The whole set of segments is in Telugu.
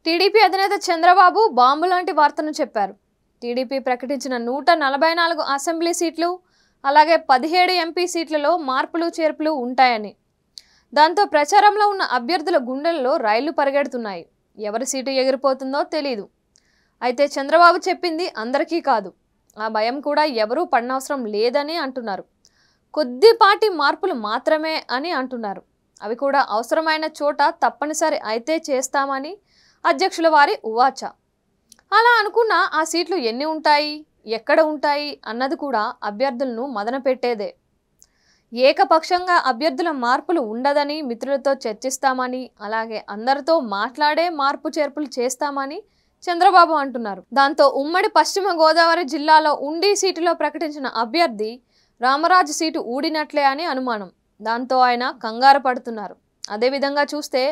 టీడీపీ అధినేత చంద్రబాబు బాంబు లాంటి వార్తను చెప్పారు. టీడీపీ ప్రకటించిన 144 అసెంబ్లీ సీట్లు అలాగే 17 ఎంపీ సీట్లలో మార్పులు చేర్పులు ఉంటాయని. దాంతో ప్రచారంలో ఉన్న అభ్యర్థుల గుండెల్లో రైళ్లు పరిగెడుతున్నాయి. ఎవరి సీటు ఎగిరిపోతుందో తెలీదు. అయితే చంద్రబాబు చెప్పింది అందరికీ కాదు. ఆ భయం కూడా ఎవరూ పడనవసరం లేదని అంటున్నారు. కొద్దిపాటి మార్పులు మాత్రమే అని అంటున్నారు. అవి కూడా అవసరమైన చోట తప్పనిసరి అయితే చేస్తామని అధ్యక్షుల వారి ఉవాచ. అలా అనుకున్న ఆ సీట్లు ఎన్ని ఉంటాయి, ఎక్కడ ఉంటాయి అన్నది కూడా అభ్యర్థులను మదనపెట్టేదే. ఏకపక్షంగా అభ్యర్థుల మార్పులు ఉండదని మిత్రులతో చర్చిస్తామని, అలాగే అందరితో మాట్లాడే మార్పు చేర్పులు చేస్తామని చంద్రబాబు అంటున్నారు. దాంతో ఉమ్మడి పశ్చిమ గోదావరి జిల్లాలో ఉండి సీటులో ప్రకటించిన అభ్యర్థి రామరాజు సీటు ఊడినట్లే అని అనుమానం. దాంతో ఆయన కంగారు పడుతున్నారు. అదేవిధంగా చూస్తే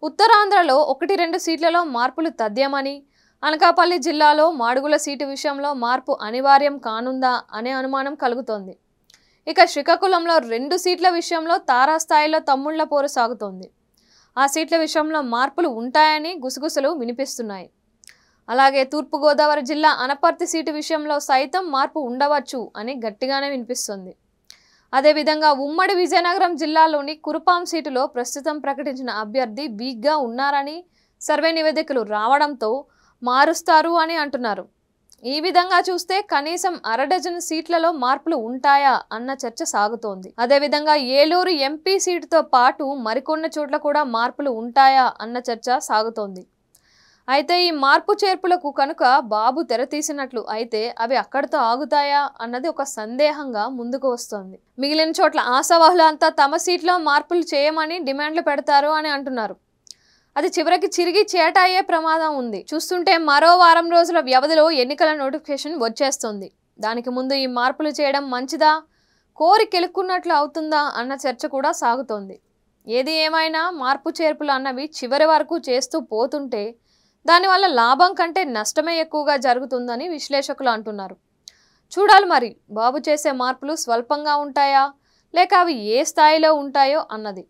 ఉత్తరాంధ్రలో 1-2 సీట్లలో మార్పులు తథ్యమని, అనకాపల్లి జిల్లాలో మాడుగుల సీటు విషయంలో మార్పు అనివార్యం కానుందా అనే అనుమానం కలుగుతోంది. ఇక శ్రీకాకుళంలో 2 సీట్ల విషయంలో తారాస్థాయిలో తమ్ముళ్ల పోరు సాగుతోంది. ఆ సీట్ల విషయంలో మార్పులు ఉంటాయని గుసగుసలు వినిపిస్తున్నాయి. అలాగే తూర్పుగోదావరి జిల్లా అనపర్తి సీటు విషయంలో సైతం మార్పు ఉండవచ్చు అని గట్టిగానే వినిపిస్తుంది. అదేవిధంగా ఉమ్మడి విజయనగరం జిల్లాలోని కురుపాం సీటులో ప్రస్తుతం ప్రకటించిన అభ్యర్థి వీక్గా ఉన్నారని సర్వే నివేదికలు రావడంతో మారుస్తారు అని అంటున్నారు. ఈ విధంగా చూస్తే కనీసం 1/2 డజన్ సీట్లలో మార్పులు ఉంటాయా అన్న చర్చ సాగుతోంది. అదేవిధంగా ఏలూరు ఎంపీ సీటుతో పాటు మరికొన్ని చోట్ల కూడా మార్పులు ఉంటాయా అన్న చర్చ సాగుతోంది. అయితే ఈ మార్పు చేర్పులకు కనుక బాబు తెరతీసినట్లు అయితే అవి అక్కడితో ఆగుతాయా అన్నది ఒక సందేహంగా ముందుకు వస్తోంది. మిగిలిన చోట్ల ఆశావాహులు అంతా తమ సీట్లో మార్పులు చేయమని డిమాండ్లు పెడతారు అని అంటున్నారు. అది చివరికి చిరిగి చేట అయ్యే ప్రమాదం ఉంది. చూస్తుంటే మరో వారం రోజుల వ్యవధిలో ఎన్నికల నోటిఫికేషన్ వచ్చేస్తుంది. దానికి ముందు ఈ మార్పులు చేయడం మంచిదా, కోరి కెలుక్కున్నట్లు అవుతుందా అన్న చర్చ కూడా సాగుతోంది. ఏది ఏమైనా మార్పు చేర్పులు అన్నవి చివరి వరకు చేస్తూ పోతుంటే దానివల్ల లాభం కంటే నష్టమే ఎక్కువగా జరుగుతుందని విశ్లేషకులు అంటున్నారు. చూడాలి మరి బాబు చేసే మార్పులు స్వల్పంగా ఉంటాయా లేక అవి ఏ స్థాయిలో ఉంటాయో అన్నది.